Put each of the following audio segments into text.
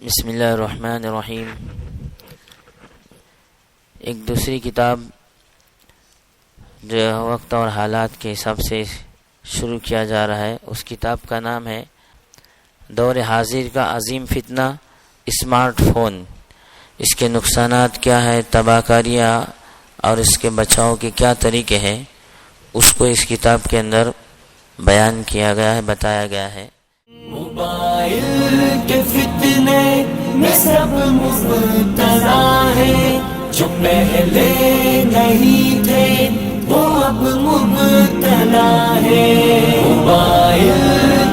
بسم اللہ الرحمن الرحیم۔ ایک دوسری کتاب جو وقت اور حالات کے حساب سے شروع کیا جا رہا ہے، اس کتاب کا نام ہے دور حاضر کا عظیم فتنہ اسمارٹ فون، اس کے نقصانات کیا ہے، تباہ کاریاں اور اس کے بچاؤ کے کیا طریقے ہیں، اس کو اس کتاب کے اندر بیان کیا گیا ہے، بتایا گیا ہے۔ موبائل کے فتنے میں سب مبتلا ہے، جو پہلے نہیں تھے وہ اب مبتلا ہے۔ موبائل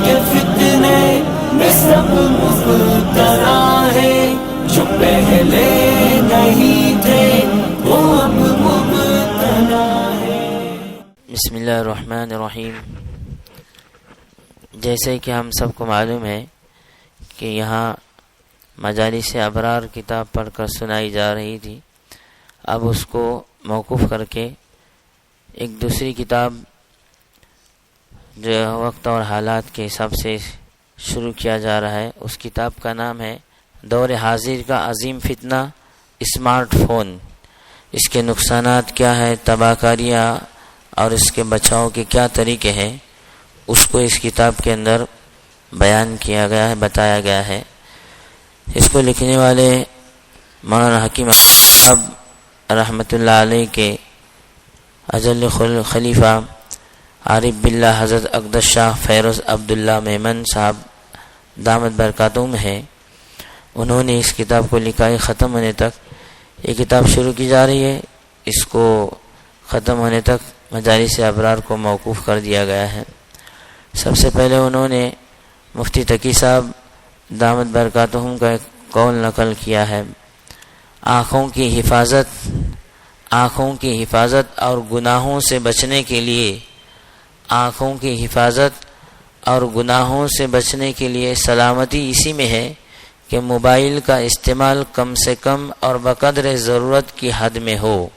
کے فتنے میں سب مبتلا ہے، جو پہلے نہیں تھے وہ اب مبتلا ہے۔ بسم اللہ الرحمن الرحیم۔ جیسے کہ ہم سب کو معلوم ہے کہ یہاں مجالس ابرار کتاب پڑھ کر سنائی جا رہی تھی، اب اس کو موقوف کر کے ایک دوسری کتاب جو وقت اور حالات کے حساب سے شروع کیا جا رہا ہے، اس کتاب کا نام ہے دور حاضر کا عظیم فتنہ اسمارٹ فون، اس کے نقصانات کیا ہے، تباہ کاریاں اور اس کے بچاؤ کے کیا طریقے ہیں، اس کو اس کتاب کے اندر بیان کیا گیا ہے، بتایا گیا ہے۔ اس کو لکھنے والے مولانا حکیم صاحب رحمۃ اللہ علیہ کے اجل خلیفہ عارف باللہ حضرت اقدس شاہ فیروز عبداللہ میمن صاحب دامت برکاتہم ہے۔ انہوں نے اس کتاب کو لکھا ہے، ختم ہونے تک یہ کتاب شروع کی جا رہی ہے، اس کو ختم ہونے تک مجالس ابرار کو موقوف کر دیا گیا ہے۔ سب سے پہلے انہوں نے مفتی تقی صاحب دامت برکاتہم کا ایک قول نقل کیا ہے، آنکھوں کی حفاظت اور گناہوں سے بچنے کے لیے، آنکھوں کی حفاظت اور گناہوں سے بچنے کے لیے سلامتی اسی میں ہے کہ موبائل کا استعمال کم سے کم اور بقدر ضرورت کی حد میں ہو۔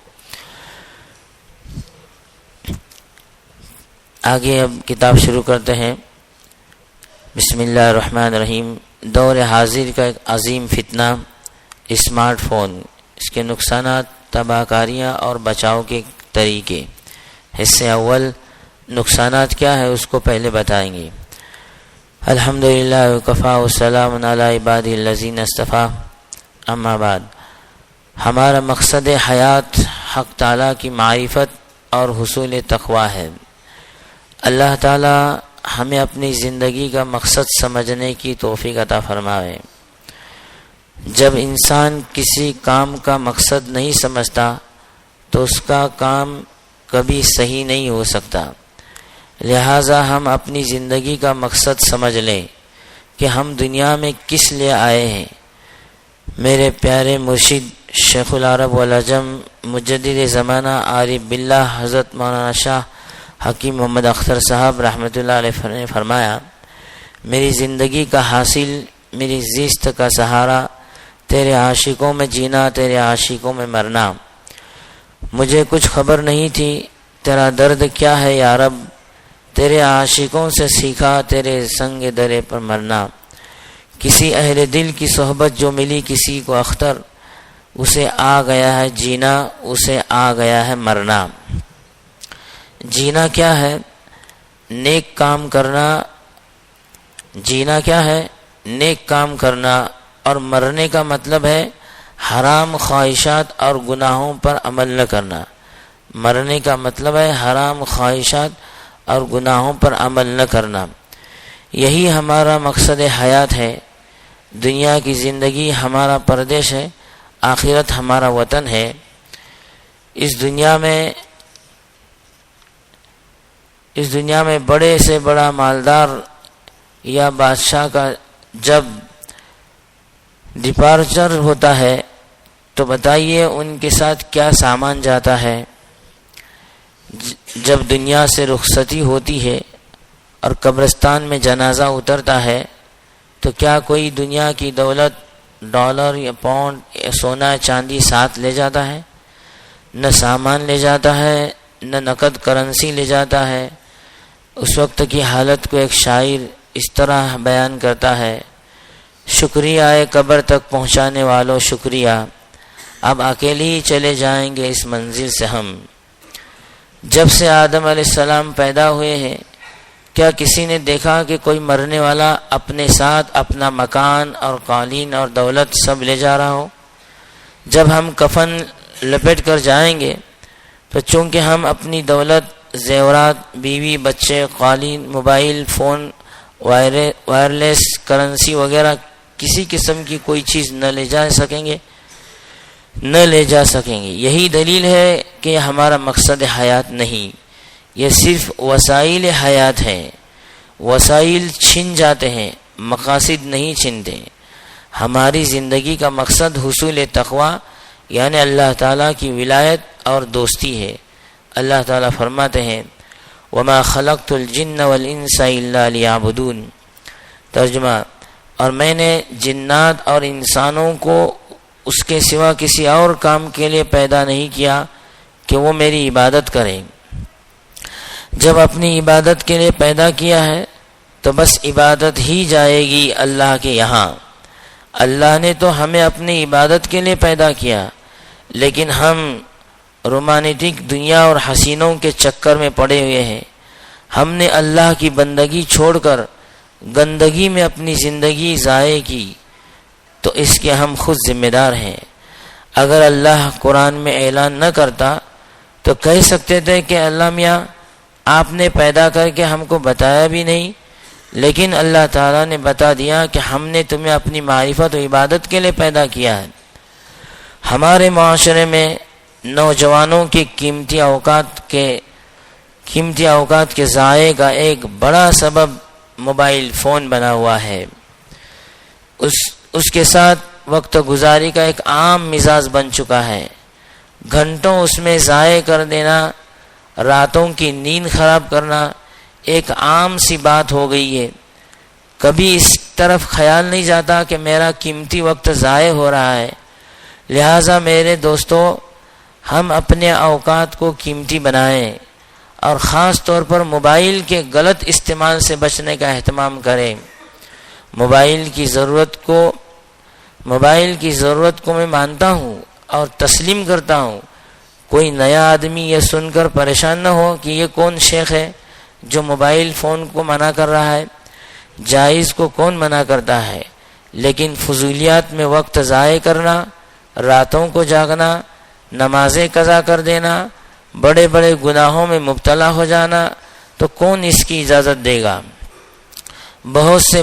آگے اب کتاب شروع کرتے ہیں۔ بسم اللہ الرحمن الرحیم۔ دور حاضر کا ایک عظیم فتنہ اسمارٹ فون، اس کے نقصانات، تباہ کاریاں اور بچاؤ کے طریقے۔ حصے اول، نقصانات کیا ہے اس کو پہلے بتائیں گے۔ الحمدللہ وکفا والسلام علی عبادہ الذین اصطفیٰ، اما بعد۔ ہمارا مقصد حیات حق تعالیٰ کی معرفت اور حصول تقویٰ ہے۔ اللہ تعالی ہمیں اپنی زندگی کا مقصد سمجھنے کی توفیق عطا فرمائے۔ جب انسان کسی کام کا مقصد نہیں سمجھتا تو اس کا کام کبھی صحیح نہیں ہو سکتا، لہٰذا ہم اپنی زندگی کا مقصد سمجھ لیں کہ ہم دنیا میں کس لیے آئے ہیں۔ میرے پیارے مرشد شیخ العرب والعجم مجدد زمانہ عارف باللہ حضرت مولانا شاہ حکیم محمد اختر صاحب رحمۃ اللہ علیہ نے فرمایا، میری زندگی کا حاصل، میری زیست کا سہارا، تیرے عاشقوں میں جینا، تیرے عاشقوں میں مرنا۔ مجھے کچھ خبر نہیں تھی تیرا درد کیا ہے یا رب، تیرے عاشقوں سے سیکھا تیرے سنگ درے پر مرنا۔ کسی اہل دل کی صحبت جو ملی کسی کو اختر، اسے آ گیا ہے جینا، اسے آ گیا ہے مرنا۔ جینا کیا ہے؟ نیک کام کرنا۔ جینا کیا ہے؟ نیک کام کرنا، اور مرنے کا مطلب ہے حرام خواہشات اور گناہوں پر عمل نہ کرنا۔ مرنے کا مطلب ہے حرام خواہشات اور گناہوں پر عمل نہ کرنا۔ یہی ہمارا مقصد حیات ہے۔ دنیا کی زندگی ہمارا پردیش ہے، آخرت ہمارا وطن ہے۔ اس دنیا میں بڑے سے بڑا مالدار یا بادشاہ کا جب ڈپارچر ہوتا ہے تو بتائیے ان کے ساتھ کیا سامان جاتا ہے۔ جب دنیا سے رخصتی ہوتی ہے اور قبرستان میں جنازہ اترتا ہے تو کیا کوئی دنیا کی دولت، ڈالر یا پاؤنڈ یا سونا چاندی ساتھ لے جاتا ہے؟ نہ سامان لے جاتا ہے، نہ نقد کرنسی لے جاتا ہے۔ اس وقت کی حالت کو ایک شاعر اس طرح بیان کرتا ہے شکریہ قبر تک پہنچانے والوں شکریہ، اب اکیلے ہی چلے جائیں گے اس منزل سے ہم۔ جب سے آدم علیہ السلام پیدا ہوئے ہیں، کیا کسی نے دیکھا کہ کوئی مرنے والا اپنے ساتھ اپنا مکان اور قالین اور دولت سب لے جا رہا ہو؟ جب ہم کفن لپیٹ کر جائیں گے تو چونکہ ہم اپنی دولت، زیورات، بیوی، بچے، قالین، موبائل فون، وائرلیس کرنسی وغیرہ کسی قسم کی کوئی چیز نہ لے جا سکیں گے۔ یہی دلیل ہے کہ ہمارا مقصد حیات نہیں، یہ صرف وسائل حیات ہیں۔ وسائل چھن جاتے ہیں، مقاصد نہیں چھنتے۔ ہماری زندگی کا مقصد حصول تقوی یعنی اللہ تعالیٰ کی ولایت اور دوستی ہے۔ اللہ تعالیٰ فرماتے ہیں وَمَا خَلَقْتُ الْجِنَّ وَالْإِنسَ إِلَّا لِيَعْبُدُونَ۔ ترجمہ، اور میں نے جنات اور انسانوں کو اس کے سوا کسی اور کام کے لیے پیدا نہیں کیا کہ وہ میری عبادت کریں۔ جب اپنی عبادت کے لیے پیدا کیا ہے تو بس عبادت ہی جائے گی اللہ کے یہاں۔ اللہ نے تو ہمیں اپنی عبادت کے لیے پیدا کیا، لیکن ہم رومانٹک دنیا اور حسینوں کے چکر میں پڑے ہوئے ہیں۔ ہم نے اللہ کی بندگی چھوڑ کر گندگی میں اپنی زندگی ضائع کی، تو اس کے ہم خود ذمہ دار ہیں۔ اگر اللہ قرآن میں اعلان نہ کرتا تو کہہ سکتے تھے کہ اللہ میاں آپ نے پیدا کر کے ہم کو بتایا بھی نہیں، لیکن اللہ تعالیٰ نے بتا دیا کہ ہم نے تمہیں اپنی معرفت و عبادت کے لیے پیدا کیا ہے۔ ہمارے معاشرے میں نوجوانوں کی قیمتی اوقات کے ضائع کا ایک بڑا سبب موبائل فون بنا ہوا ہے۔ اس کے ساتھ وقت گزاری کا ایک عام مزاج بن چکا ہے۔ گھنٹوں اس میں ضائع کر دینا، راتوں کی نیند خراب کرنا ایک عام سی بات ہو گئی ہے۔ کبھی اس طرف خیال نہیں جاتا کہ میرا قیمتی وقت ضائع ہو رہا ہے۔ لہٰذا میرے دوستو، ہم اپنے اوقات کو قیمتی بنائیں اور خاص طور پر موبائل کے غلط استعمال سے بچنے کا اہتمام کریں۔ موبائل کی ضرورت کو میں مانتا ہوں اور تسلیم کرتا ہوں۔ کوئی نیا آدمی یہ سن کر پریشان نہ ہو کہ یہ کون شیخ ہے جو موبائل فون کو منع کر رہا ہے۔ جائز کو کون منع کرتا ہے، لیکن فضولیات میں وقت ضائع کرنا، راتوں کو جاگنا، نمازیں قضا کر دینا، بڑے بڑے گناہوں میں مبتلا ہو جانا، تو کون اس کی اجازت دے گا؟ بہت سے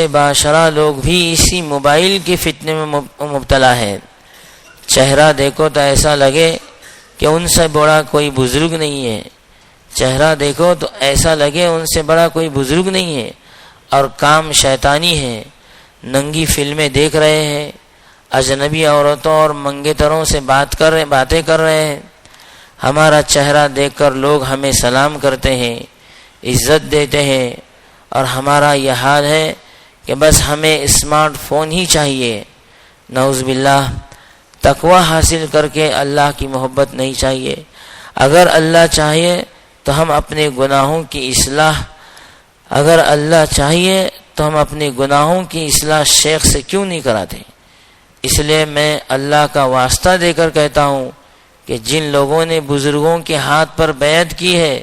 باشرہ لوگ بھی اسی موبائل کے فتنے میں مبتلا ہیں۔ چہرہ دیکھو تو ایسا لگے کہ ان سے بڑا کوئی بزرگ نہیں ہے، چہرہ دیکھو تو ایسا لگے ان سے بڑا کوئی بزرگ نہیں ہے، اور کام شیطانی ہے۔ ننگی فلمیں دیکھ رہے ہیں، اجنبی عورتوں اور منگیتروں سے باتیں کر رہے ہیں۔ ہمارا چہرہ دیکھ کر لوگ ہمیں سلام کرتے ہیں، عزت دیتے ہیں، اور ہمارا یہ حال ہے کہ بس ہمیں اسمارٹ فون ہی چاہیے۔ نعوذ باللہ، تقوی حاصل کر کے اللہ کی محبت نہیں چاہیے۔ اگر اللہ چاہیے تو ہم اپنے گناہوں کی اصلاح شیخ سے کیوں نہیں کراتے؟ اس لیے میں اللہ کا واسطہ دے کر کہتا ہوں کہ جن لوگوں نے بزرگوں کے ہاتھ پر بیعت کی ہے،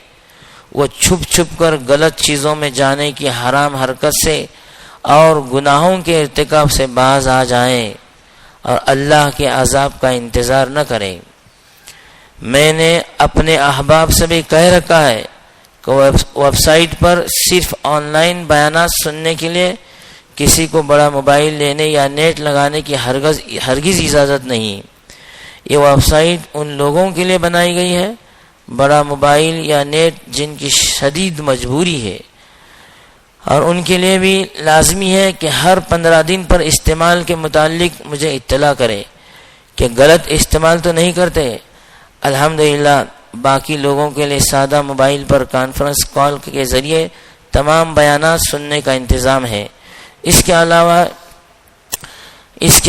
وہ چھپ چھپ کر غلط چیزوں میں جانے کی حرام حرکت سے اور گناہوں کے ارتکاب سے باز آ جائیں اور اللہ کے عذاب کا انتظار نہ کریں۔ میں نے اپنے احباب سے بھی کہہ رکھا ہے کہ ویب سائٹ پر صرف آن لائن بیانات سننے کے لیے کسی کو بڑا موبائل لینے یا نیٹ لگانے کی ہرگز اجازت نہیں۔ یہ ویب سائٹ ان لوگوں کے لیے بنائی گئی ہے، بڑا موبائل یا نیٹ جن کی شدید مجبوری ہے، اور ان کے لیے بھی لازمی ہے کہ ہر 15 دن پر استعمال کے متعلق مجھے اطلاع کرے کہ غلط استعمال تو نہیں کرتے۔ الحمدللہ باقی لوگوں کے لیے سادہ موبائل پر کانفرنس کال کے ذریعے تمام بیانات سننے کا انتظام ہے۔ اس کے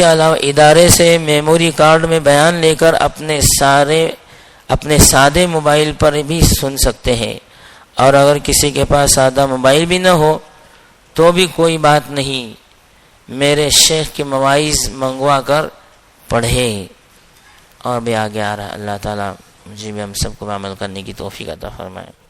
علاوہ ادارے سے میموری کارڈ میں بیان لے کر اپنے سادے موبائل پر بھی سن سکتے ہیں، اور اگر کسی کے پاس سادہ موبائل بھی نہ ہو تو بھی کوئی بات نہیں، میرے شیخ کے مواعظ منگوا کر پڑھے. اور بھی آگے آ رہا ہے. اللہ تعالیٰ مجھے بھی ہم سب کو عمل کرنے کی توفیق عطا فرمائے.